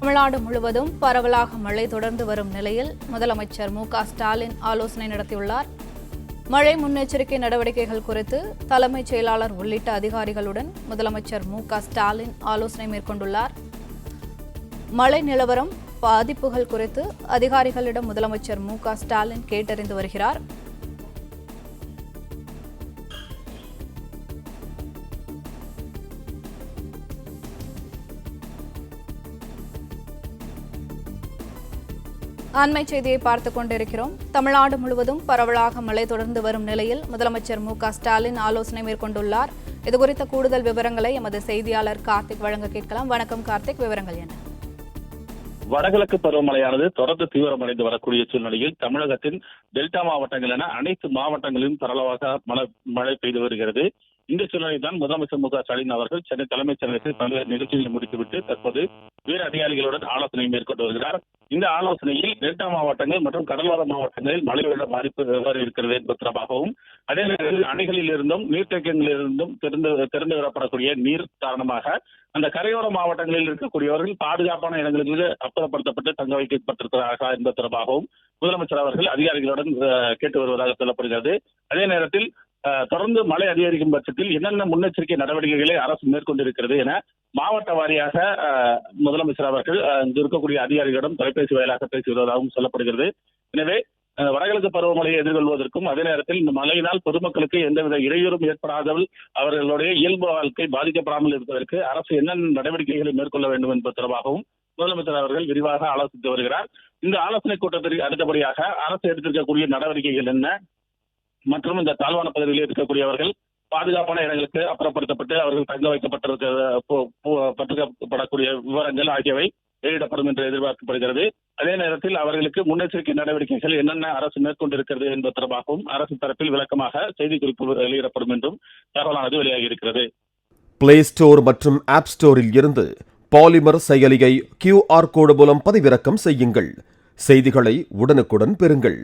தமிழ்நாடு முழுவதும் பரவலாக மழை தொடர்ந்து வரும் நிலையில் முதலமைச்சர் மு.க.ஸ்டாலின் ஆலோசனை நடத்தியுள்ளார். மழை முன்னெச்சரிக்கை நடவடிக்கைகள் குறித்து தலைமைச் செயலாளர் உள்ளிட்ட அதிகாரிகளுடன் முதலமைச்சர் மு.க.ஸ்டாலின் ஆலோசனை மேற்கொண்டுள்ளார். மழை நிலவரம், பாதிப்புகள் குறித்து அதிகாரிகளிடம் முதலமைச்சர் மு.க.ஸ்டாலின் கேட்டறிந்து வருகிறார். அண்மை செய்தியை பார்த்துக் கொண்டிருக்கிறோம். தமிழ்நாடு முழுவதும் பரவலாக மழை தொடர்ந்து வரும் நிலையில் முதலமைச்சர் மு.க.ஸ்டாலின் ஆலோசனை மேற்கொண்டுள்ளார். இதுகுறித்த கூடுதல் விவரங்களை எமது செய்தியாளர் கார்த்திக் வழங்க கேட்கலாம். வணக்கம் கார்த்திக், விவரங்கள் என்ன? வடகிழக்கு பருவமழையானது தொடர்ந்து தீவிரமடைந்து வரக்கூடிய சூழ்நிலையில் தமிழகத்தின் டெல்டா மாவட்டங்கள் என அனைத்து மாவட்டங்களிலும் பரவலாக மழை பெய்து வருகிறது. இந்த சூழ்நிலையில் தான் முதலமைச்சர் மு.க.ஸ்டாலின் அவர்கள் சென்னை தலைமைச் செயலகத்தில் பல்வேறு நிகழ்ச்சிகளை முடித்துவிட்டு தற்போது உயர் அதிகாரிகளுடன் ஆலோசனை மேற்கொண்டு வருகிறார். இந்த ஆலோசனையில் டெல்டா மாவட்டங்கள் மற்றும் கடலோர மாவட்டங்களில் மழை வெள்ள பாதிப்பு எவ்வாறு இருக்கிறது என்பது தொடர்பாகவும், அதே நேரத்தில் அணைகளில் இருந்தும் நீர்த்தேக்கங்களில் இருந்தும் திறந்து விடப்படக்கூடிய நீர் காரணமாக அந்த கரையோர மாவட்டங்களில் இருக்கக்கூடியவர்கள் பாதுகாப்பான இடங்களுக்கு அப்புறப்படுத்தப்பட்டு தங்க வைக்கப்பட்டிருக்கிறார்களா என்பது தொடர்பாகவும் முதலமைச்சர் அவர்கள் அதிகாரிகளுடன் கேட்டு வருவதாக சொல்லப்படுகிறது. அதே நேரத்தில் தொடர்ந்து மழை அதிகரிக்கும் பட்சத்தில் என்னென்ன முன்னெச்சரிக்கை நடவடிக்கைகளை அரசு மேற்கொண்டிருக்கிறது என மாவட்ட வாரியாக முதலமைச்சர் அவர்கள் இங்கு இருக்கக்கூடிய அதிகாரிகளிடம் தொலைபேசி வாயிலாக பேசி வருவதாகவும் சொல்லப்படுகிறது. எனவே வடகிழக்கு பருவமழையை எதிர்கொள்வதற்கும், அதே நேரத்தில் இந்த மழையினால் பொதுமக்களுக்கு எந்தவித இடையூறும் ஏற்படாதல் அவர்களுடைய இயல்பு வாழ்க்கை பாதிக்கப்படாமல் இருப்பதற்கு அரசு என்னென்ன நடவடிக்கைகளை மேற்கொள்ள வேண்டும் என்பது தொடர்பாகவும் முதலமைச்சர் அவர்கள் விரிவாக ஆலோசித்து வருகிறார். இந்த ஆலோசனை கூட்டத்திற்கு அடுத்தபடியாக அரசு எடுத்திருக்கக்கூடிய நடவடிக்கைகள் என்ன மற்றும் இந்த தாழ்வான பகுதிகளில் இருக்கக்கூடியவர்கள் பாதுகாப்பான இடங்களுக்கு அப்புறப்படுத்தப்பட்டு அவர்கள் தங்க வைக்கப்பட்டிருக்கப்படக்கூடிய விவரங்கள் ஆகியவை வெளியிடப்படும் என்று எதிர்பார்க்கப்படுகிறது. அதே நேரத்தில் அவர்களுக்கு முன்னெச்சரிக்கை நடவடிக்கைகள் என்னென்ன அரசு மேற்கொண்டிருக்கிறது என்பது தொடர்பாகவும் அரசு தரப்பில் விளக்கமாக செய்திக்குறிப்பு வெளியிடப்படும் என்றும் தகவலானது வெளியாகி இருக்கிறது. பிளே ஸ்டோர் மற்றும் ஆப் ஸ்டோரில் இருந்து பாலிமர் செயலியை QR கோடு மூலம் பதிவிறக்கம் செய்யுங்கள். செய்திகளை உடனுக்குடன் பெறுங்கள்.